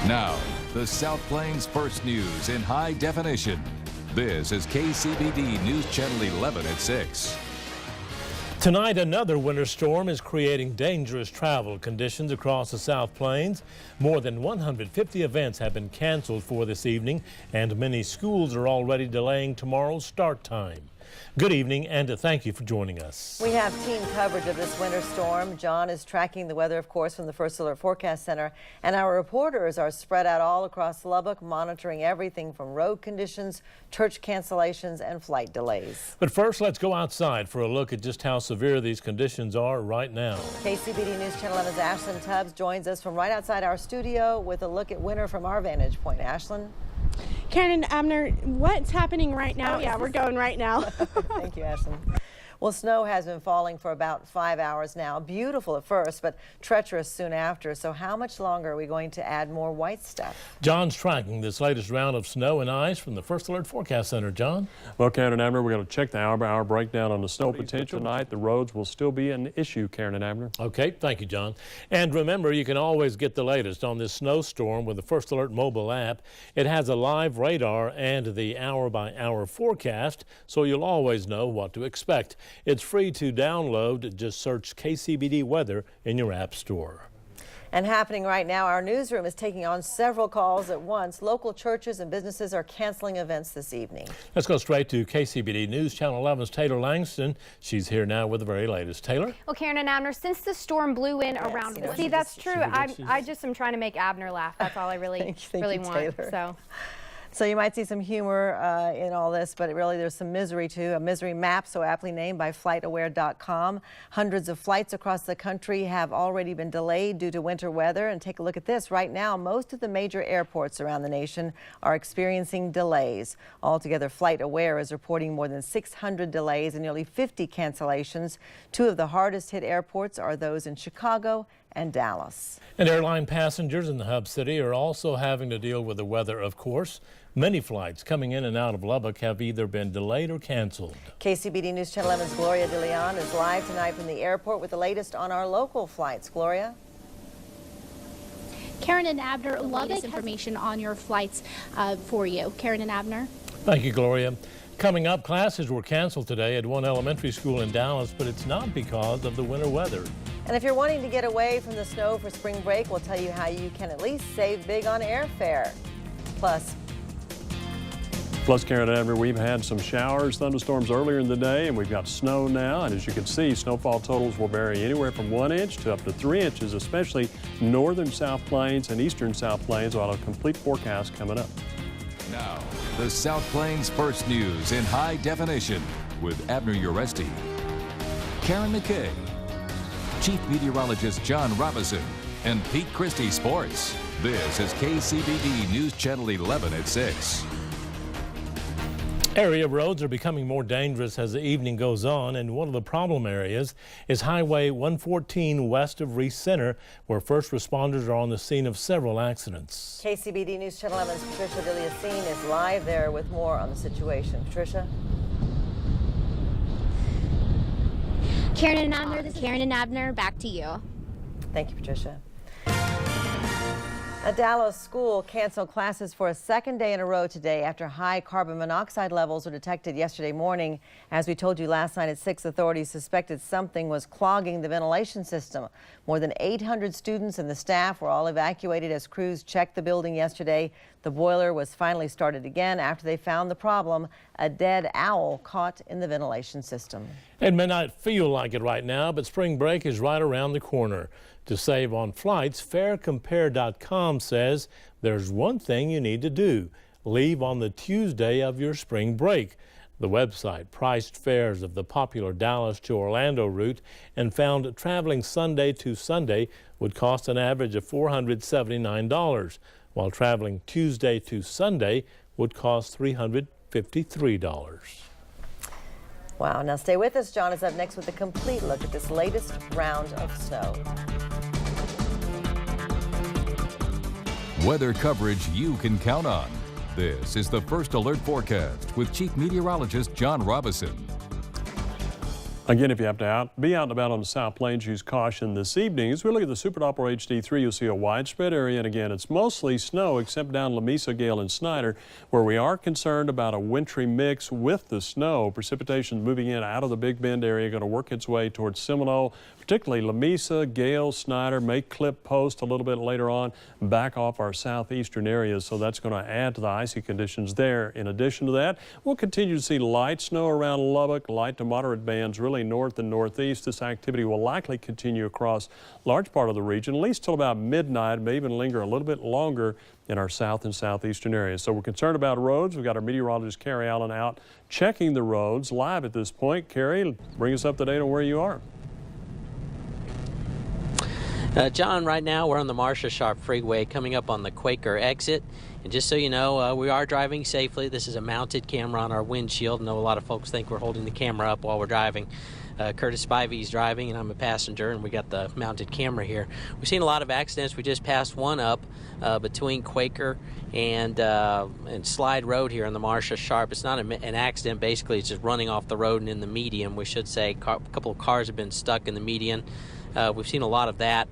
Now, the South Plains First News in high definition. This is KCBD News Channel 11 at 6. Tonight, another winter storm is creating dangerous travel conditions across the South Plains. More than 150 events have been canceled for this evening, and many schools are already delaying tomorrow's start time. Good evening, and thank you for joining us. We have team coverage of this winter storm. John is tracking the weather, of course, from the First Alert Forecast Center, and our reporters are spread out all across Lubbock, monitoring everything from road conditions, church cancellations, and flight delays. But first, let's go outside for a look at just how severe these conditions are right now. KCBD News Channel 11's Ashlyn Tubbs joins us from right outside our studio with a look at winter from our vantage point. Ashlyn? Karen and Abner, what's happening right now? Yeah, we're going right now. Thank you, Ashlyn. Well, snow has been falling for about 5 hours now. Beautiful at first, but treacherous soon after. So how much longer are we going to add more white stuff? John's tracking this latest round of snow and ice from the First Alert Forecast Center. John? Well, Karen and Abner, we're going to check the hour-by-hour breakdown on the snow potential tonight. The roads will still be an issue, Karen and Abner. Okay, thank you, John. And remember, you can always get the latest on this snowstorm with the First Alert mobile app. It has a live radar and the hour-by-hour forecast, so you'll always know what to expect. It's free to download. Just search KCBD Weather in your app store. And happening right now, our newsroom is taking on several calls at once. Local churches and businesses are canceling events this evening. Let's go straight to KCBD News Channel 11's Taylor Langston. She's here now with the very latest. Taylor? Well, Karen and Abner, since the storm blew in around... See, that's true. I just am trying to make Abner laugh. That's all I really, really want. Taylor. So you might see some humor in all this, but really there's some misery too. A misery map so aptly named by FlightAware.com. Hundreds of flights across the country have already been delayed due to winter weather. And take a look at this. Right now, most of the major airports around the nation are experiencing delays. Altogether, FlightAware is reporting more than 600 delays and nearly 50 cancellations. Two of the hardest hit airports are those in Chicago and Dallas. And airline passengers in the hub city are also having to deal with the weather, of course. Many flights coming in and out of Lubbock have either been delayed or canceled. KCBD News Channel 11's Gloria De Leon is live tonight from the airport with the latest on our local flights. Gloria? Karen and Abner, latest information on your flights for you. Karen and Abner. Thank you, Gloria. Coming up, classes were canceled today at one elementary school in Dallas, but it's not because of the winter weather. And if you're wanting to get away from the snow for spring break, we'll tell you how you can at least save big on airfare. Plus, Karen and Abner, we've had some showers, thunderstorms earlier in the day, and we've got snow now. And as you can see, snowfall totals will vary anywhere from 1 inch to up to 3 inches, especially northern South Plains and eastern South Plains. We'll have a complete forecast coming up. Now, the South Plains First News in high definition with Abner Uresti, Karen McKay, Chief Meteorologist John Robinson, and Pete Christie Sports. This is KCBD News Channel 11 at 6. Area roads are becoming more dangerous as the evening goes on, and one of the problem areas is Highway 114 west of Reese Center, where first responders are on the scene of several accidents. KCBD News Channel 11's Patricia DeLeacine is live there with more on the situation. Patricia? Karen and Abner, back to you. Thank you, Patricia. A Dallas school canceled classes for a second day in a row today after high carbon monoxide levels were detected yesterday morning. As we told you last night at 6, authorities suspected something was clogging the ventilation system. More than 800 students and the staff were all evacuated as crews checked the building yesterday. The boiler was finally started again after they found the problem, a dead owl caught in the ventilation system. It may not feel like it right now, but spring break is right around the corner. To save on flights, farecompare.com says there's one thing you need to do: leave on the Tuesday of your spring break. The website priced fares of the popular Dallas to Orlando route and found traveling Sunday to Sunday would cost an average of $479, while traveling Tuesday to Sunday would cost $353. Wow. Now stay with us. John is up next with a complete look at this latest round of snow. Weather coverage you can count on. This is the First Alert Forecast with Chief Meteorologist John Robinson. Again, if you have to be out and about on the South Plains, use caution this evening. As we look at the Super Doppler HD3, you'll see a widespread area, and again, it's mostly snow except down Lamesa, Gale, and Snyder, where we are concerned about a wintry mix with the snow. Precipitation moving in out of the Big Bend area, going to work its way towards Seminole, particularly Lamesa, Gale, Snyder, may clip Post a little bit later on, back off our southeastern areas, so that's going to add to the icy conditions there. In addition to that, we'll continue to see light snow around Lubbock, light to moderate bands really north and northeast. This activity will likely continue across large part of the region, at least till about midnight, may even linger a little bit longer in our south and southeastern areas. So we're concerned about roads. We've got our meteorologist Carrie Allen out checking the roads live at this point. Carrie, bring us up to date on where you are. John, right now we're on the Marcia Sharp Freeway coming up on the Quaker exit. And just so you know, we are driving safely. This is a mounted camera on our windshield. I know a lot of folks think we're holding the camera up while we're driving. Curtis Spivey's driving and I'm a passenger, and we got the mounted camera here. We've seen a lot of accidents. We just passed one up between Quaker and Slide Road here on the Marcia Sharp. It's not an accident. Basically, it's just running off the road and in the median, we should say. A couple of cars have been stuck in the median. We've seen a lot of that.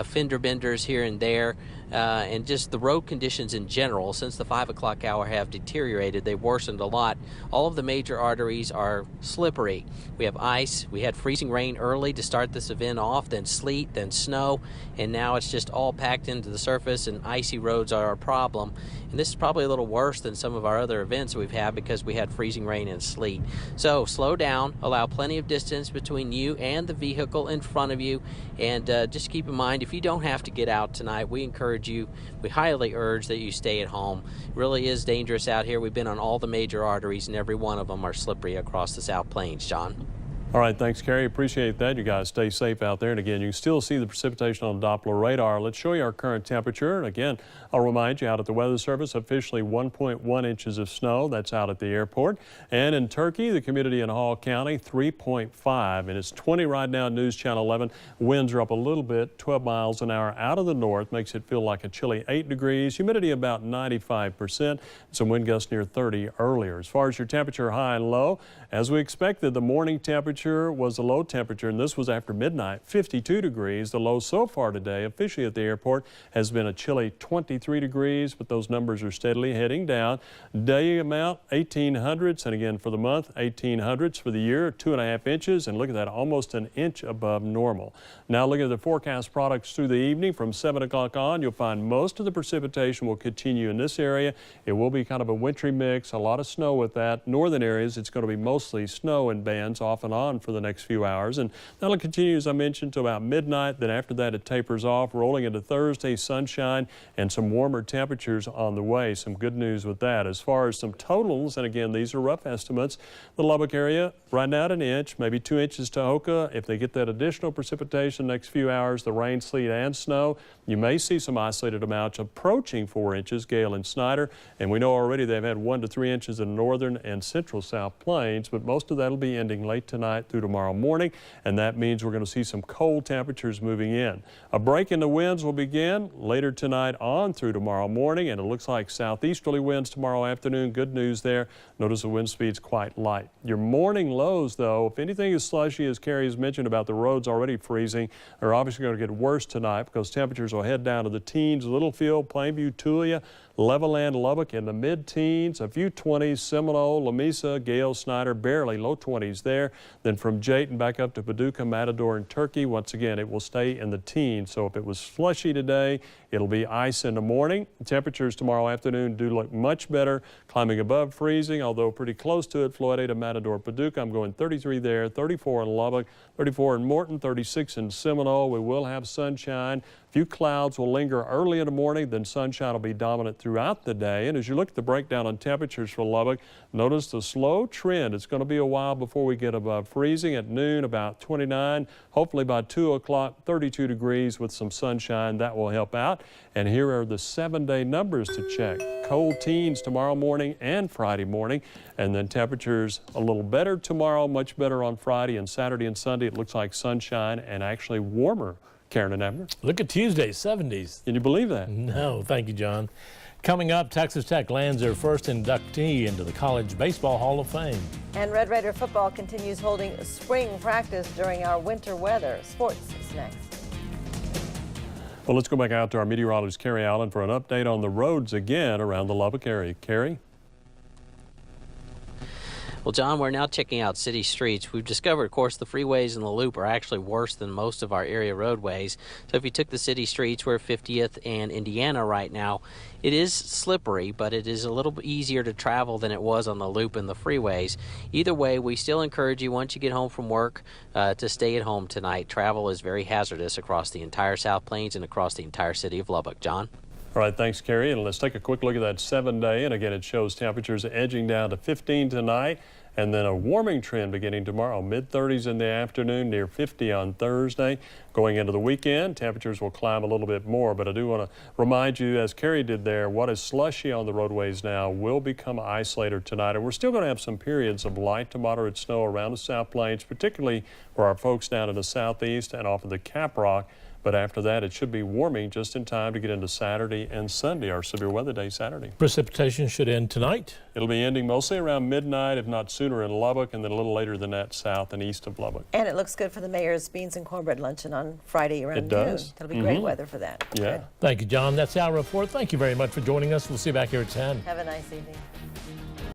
Fender benders here and there. And just the road conditions in general, since the 5 o'clock hour, have deteriorated. They've worsened a lot. All of the major arteries are slippery. We have ice. We had freezing rain early to start this event off, then sleet, then snow, and now it's just all packed into the surface, and icy roads are a problem. And this is probably a little worse than some of our other events we've had because we had freezing rain and sleet. So slow down, allow plenty of distance between you and the vehicle in front of you, and just keep in mind, if you don't have to get out tonight, we highly urge that you stay at home. It really is dangerous out here. We've been on all the major arteries, and every one of them are slippery across the South Plains. John? All right, thanks, Carrie. Appreciate that. You guys stay safe out there. And again, you can still see the precipitation on the Doppler radar. Let's show you our current temperature. And again, I'll remind you, out at the Weather Service, officially 1.1 inches of snow. That's out at the airport. And in Turkey, the community in Hall County, 3.5. And it's 20 right now, News Channel 11. Winds are up a little bit, 12 miles an hour out of the north. Makes it feel like a chilly 8 degrees. Humidity about 95%. Some wind gusts near 30 earlier. As far as your temperature, high and low, as we expected, the morning temperature was a low temperature, and this was after midnight, 52 degrees. The low so far today, officially at the airport, has been a chilly 23 degrees, but those numbers are steadily heading down. Day amount, 1800s, and again for the month, 1800s. For the year, 2.5 inches, and look at that, almost an inch above normal. Now looking at the forecast products through the evening, from 7 o'clock on, you'll find most of the precipitation will continue in this area. It will be kind of a wintry mix, a lot of snow with that. Northern areas, it's going to be mostly snow in bands off and on for the next few hours, and that'll continue, as I mentioned, to about midnight. Then after that, it tapers off, rolling into Thursday, sunshine and some warmer temperatures on the way. Some good news with that. As far as some totals, and again, these are rough estimates, the Lubbock area right now at an inch, maybe 2 inches to Hoka. If they get that additional precipitation next few hours, the rain, sleet, and snow, you may see some isolated amounts approaching 4 inches, Gale and Snyder, and we know already they've had 1 to 3 inches in northern and central South Plains, but most of that will be ending late tonight through tomorrow morning, and that means we're going to see some cold temperatures moving in. A break in the winds will begin later tonight on through tomorrow morning, and it looks like southeasterly winds tomorrow afternoon. Good news there. Notice the wind speed's quite light. Your morning lows, though, if anything is slushy, as Carrie has mentioned about the roads already freezing, are obviously going to get worse tonight because temperatures will head down to the teens. Littlefield, Plainview, Tulia, Levelland, Lubbock in the mid-teens, a few 20s, Seminole, Lamesa, Gale, Snyder, barely low 20s there. Then from Jayton back up to Paducah, Matador, and Turkey, once again, it will stay in the teens. So if it was slushy today, it'll be ice in the morning. Temperatures tomorrow afternoon do look much better, climbing above freezing, although pretty close to it. Floyd to Matador, Paducah, I'm going 33 there, 34 in Lubbock, 34 in Morton, 36 in Seminole. We will have sunshine. A few clouds will linger early in the morning, then sunshine will be dominant throughout the day. And as you look at the breakdown on temperatures for Lubbock, notice the slow trend. It's going to be a while before we get above freezing. At noon, about 29. Hopefully by 2 o'clock, 32 degrees with some sunshine. That will help out. And here are the 7-day numbers to check. Cold teens tomorrow morning and Friday morning. And then temperatures a little better tomorrow, much better on Friday, and Saturday and Sunday. It looks like sunshine and actually warmer. Karen and Abner. Look at Tuesday, 70s. Can you believe that? No, thank you, John. Coming up, Texas Tech lands their first inductee into the College Baseball Hall of Fame. And Red Raider football continues holding spring practice during our winter weather. Sports is next. Well, let's go back out to our meteorologist, Carrie Allen, for an update on the roads again around the Lubbock area. Carrie? Well, John, we're now checking out city streets. We've discovered, of course, the freeways and the loop are actually worse than most of our area roadways. So if you took the city streets, we're 50th and Indiana right now. It is slippery, but it is a little bit easier to travel than it was on the loop and the freeways. Either way, we still encourage you, once you get home from work, to stay at home tonight. Travel is very hazardous across the entire South Plains and across the entire city of Lubbock. John? All right, thanks, Carrie. And let's take a quick look at that 7-day. And again, it shows temperatures edging down to 15 tonight, and then a warming trend beginning tomorrow. Mid-30s in the afternoon, near 50 on Thursday. Going into the weekend, temperatures will climb a little bit more. But I do want to remind you, as Carrie did there, what is slushy on the roadways now will become ice later tonight. And we're still going to have some periods of light to moderate snow around the South Plains, particularly for our folks down in the southeast and off of the Cap Rock. But after that, it should be warming just in time to get into Saturday and Sunday, our severe weather day Saturday. Precipitation should end tonight. It'll be ending mostly around midnight, if not sooner, in Lubbock, and then a little later than that south and east of Lubbock. And it looks good for the mayor's beans and cornbread luncheon on Friday around It does. noon. That'll be great weather for that. Yeah. Good. Thank you, John. That's our report. Thank you very much for joining us. We'll see you back here at 10. Have a nice evening.